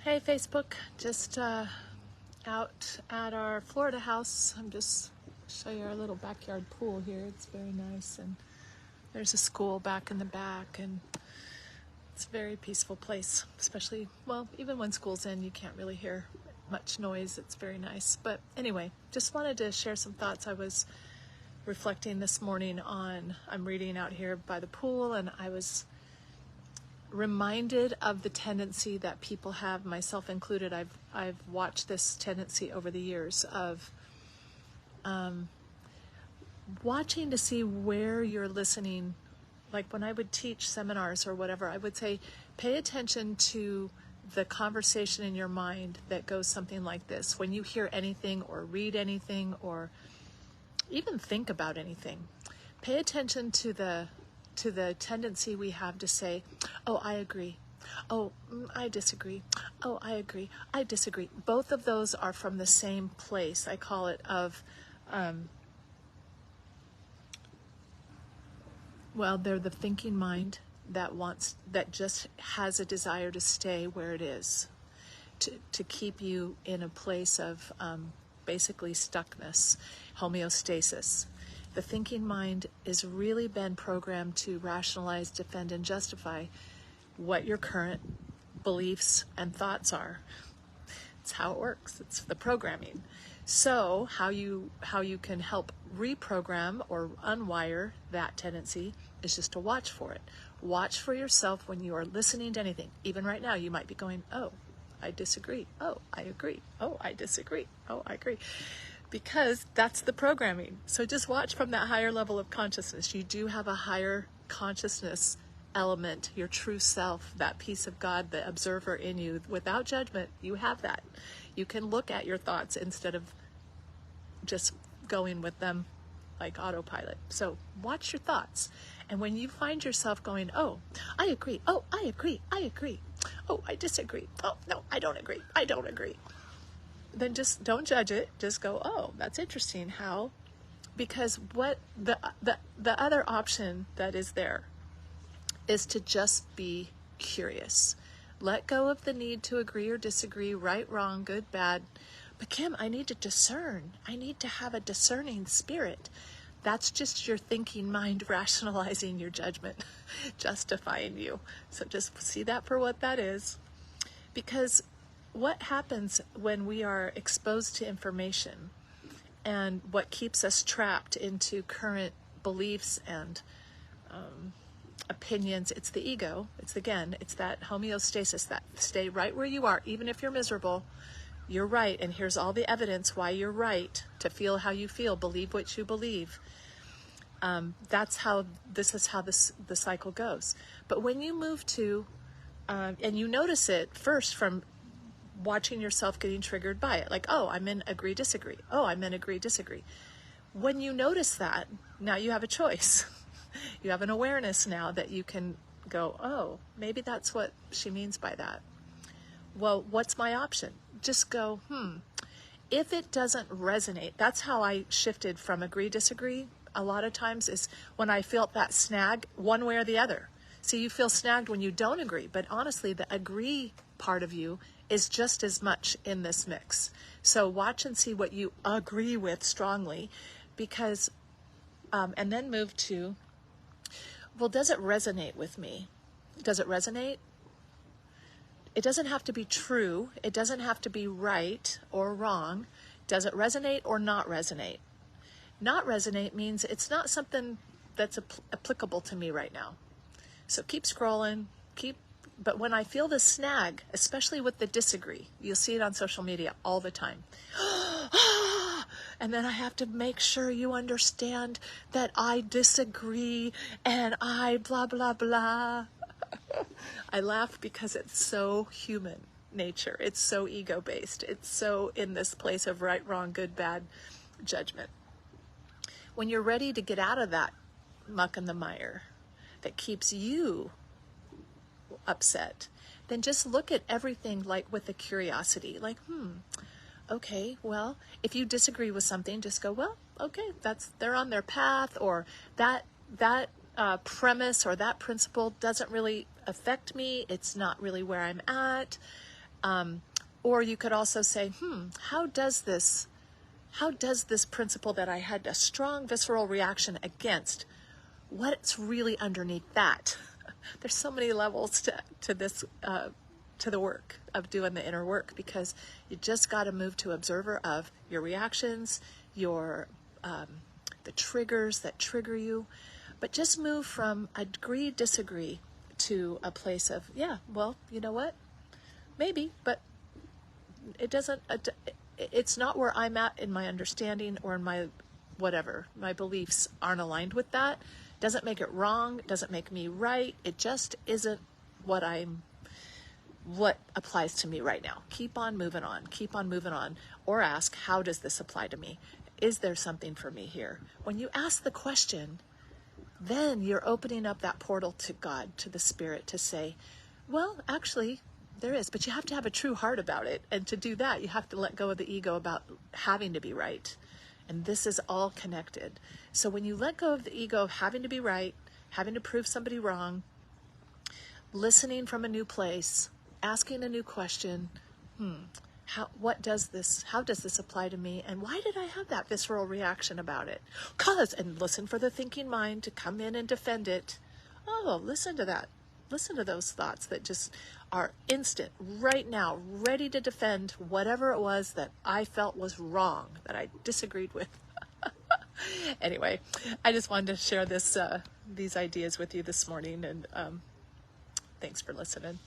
Hey Facebook, just out at our Florida house. I'm just show you our little backyard pool here. It's very nice, and there's a school back in the back, and it's a very peaceful place. Especially, well, even when school's in, you can't really hear much noise. It's very nice. But anyway, just wanted to share some thoughts. I was reflecting this morning on, I'm reading out here by the pool, and I was reminded of the tendency that people have, myself included. I've watched this tendency over the years of watching to see where you're listening. Like when I would teach seminars or whatever, I would say, pay attention to the conversation in your mind that goes something like this. When you hear anything or read anything or even think about anything, pay attention to the tendency we have to say, oh, I agree. Oh, I disagree. Oh, I agree. I disagree. Both of those are from the same place. I call it of, well, they're the thinking mind that just has a desire to stay where it is, to keep you in a place of basically stuckness, homeostasis. The thinking mind has really been programmed to rationalize, defend, and justify what your current beliefs and thoughts are. It's how it works. It's the programming. So how you can help reprogram or unwire that tendency is just to watch for it. Watch for yourself when you are listening to anything. Even right now, you might be going, oh, I disagree. Oh, I agree. Oh, I disagree. Oh, I agree. Because that's the programming. So just watch from that higher level of consciousness. You do have a higher consciousness element, your true self, that piece of God, the observer in you. Without judgment, you have that. You can look at your thoughts instead of just going with them like autopilot. So watch your thoughts. And when you find yourself going, oh, I agree. Oh, I agree. I agree. Oh, I disagree. Oh, no, I don't agree. I don't agree. Then just don't judge it. Just go, oh, that's interesting. How? Because what the other option that is there is to just be curious. Let go of the need to agree or disagree, right, wrong, good, bad. But Kim, I need to discern. I need to have a discerning spirit. That's just your thinking mind rationalizing your judgment, justifying you. So just see that for what that is. Because what happens when we are exposed to information and what keeps us trapped into current beliefs and opinions? It's the ego. It's that homeostasis, that stay right where you are. Even if you're miserable, you're right. And here's all the evidence why you're right, to feel how you feel, believe what you believe. This is how the cycle goes. But when you move to, and you notice it first from watching yourself getting triggered by it, like, oh, I'm in agree, disagree. Oh, I'm in agree, disagree. When you notice that, now you have a choice. You have an awareness now that you can go, oh, maybe that's what she means by that. Well, what's my option? Just go, if it doesn't resonate. That's how I shifted from agree, disagree. A lot of times is when I felt that snag one way or the other. See, you feel snagged when you don't agree, but honestly, the agree part of you is just as much in this mix. So watch and see what you agree with strongly, because, and then move to, well, does it resonate with me? Does it resonate? It doesn't have to be true. It doesn't have to be right or wrong. Does it resonate or not resonate? Not resonate means it's not something that's applicable to me right now. So keep scrolling, but when I feel the snag, especially with the disagree, you'll see it on social media all the time. And then I have to make sure you understand that I disagree and I blah, blah, blah. I laugh because it's so human nature. It's so ego-based. It's so in this place of right, wrong, good, bad judgment. When you're ready to get out of that muck and the mire that keeps you upset, then just look at everything like with a curiosity, like, okay, well, if you disagree with something, just go, well, okay, they're on their path, or that premise or that principle doesn't really affect me. It's not really where I'm at. Or you could also say, how does this principle that I had a strong visceral reaction against, what's really underneath that? There's so many levels to this, to the work of doing the inner work, because you just got to move to observer of your reactions, your the triggers that trigger you, but just move from agree, disagree to a place of, yeah, well, you know what? Maybe, but it doesn't, it's not where I'm at in my understanding or in my whatever. My beliefs aren't aligned with that. Doesn't make it wrong, doesn't make me right. It just isn't what applies to me right now. Keep on moving on, keep on moving on. Or ask, how does this apply to me? Is there something for me here? When you ask the question, then you're opening up that portal to God, to the Spirit, to say, well, actually, there is, but you have to have a true heart about it. And to do that, you have to let go of the ego about having to be right. And this is all connected. So when you let go of the ego of having to be right, having to prove somebody wrong, listening from a new place, asking a new question, how does this apply to me? And why did I have that visceral reaction about it? And listen for the thinking mind to come in and defend it. Oh, listen to that. Listen to those thoughts that just are instant, right now, ready to defend whatever it was that I felt was wrong, that I disagreed with. Anyway, I just wanted to share these ideas with you this morning, and thanks for listening.